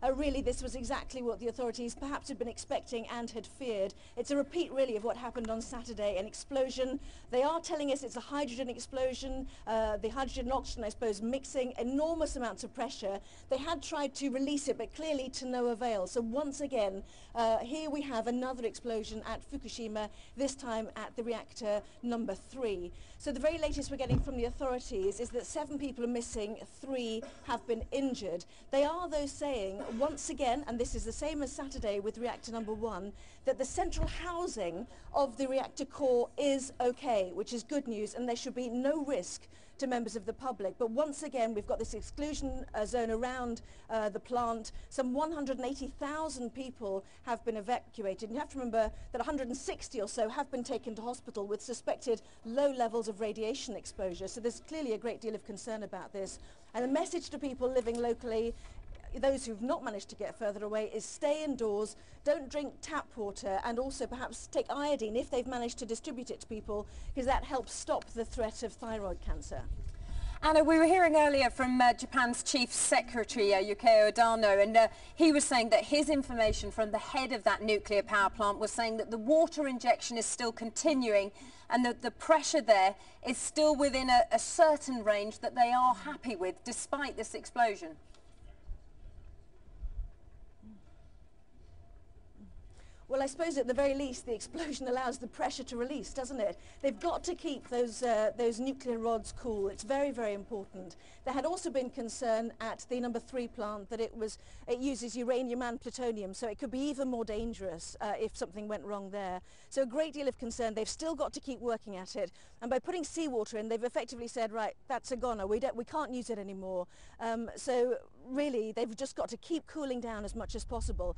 Really, this was exactly what the authorities perhaps had been expecting and had feared. It's a repeat, really, of what happened on Saturday, an explosion. They are telling us it's a hydrogen explosion, the hydrogen and oxygen, I suppose, mixing enormous amounts of pressure. They had tried to release it, but clearly to no avail. So once again, here we have another explosion at Fukushima, this time at the reactor number 3. So the very latest we're getting from the authorities is that 7 people are missing, 3 have been injured. They are, though, saying once again, and this is the same as Saturday with reactor number 1, that the central housing of the reactor core is okay, which is good news, and there should be no risk to members of the public. But once again, we've got this exclusion zone around the plant. Some 180,000 people have been evacuated. And you have to remember that 160 or so have been taken to hospital with suspected low levels of radiation exposure. So there's clearly a great deal of concern about this. And the message to people living locally, those who've not managed to get further away, is stay indoors, don't drink tap water, and also perhaps take iodine if they've managed to distribute it to people, because that helps stop the threat of thyroid cancer. Anna, we were hearing earlier from Japan's Chief Secretary, Yukio Odano, and he was saying that his information from the head of that nuclear power plant was saying that the water injection is still continuing and that the pressure there is still within a certain range that they are happy with despite this explosion. Well, I suppose at the very least the explosion allows the pressure to release, doesn't it? They've got to keep those nuclear rods cool. It's very, very important. There had also been concern at the number 3 plant that it uses uranium and plutonium, so it could be even more dangerous if something went wrong there. So a great deal of concern. They've still got to keep working at it, and by putting seawater in, they've effectively said, right, that's a goner. We can't use it anymore. So really, they've just got to keep cooling down as much as possible.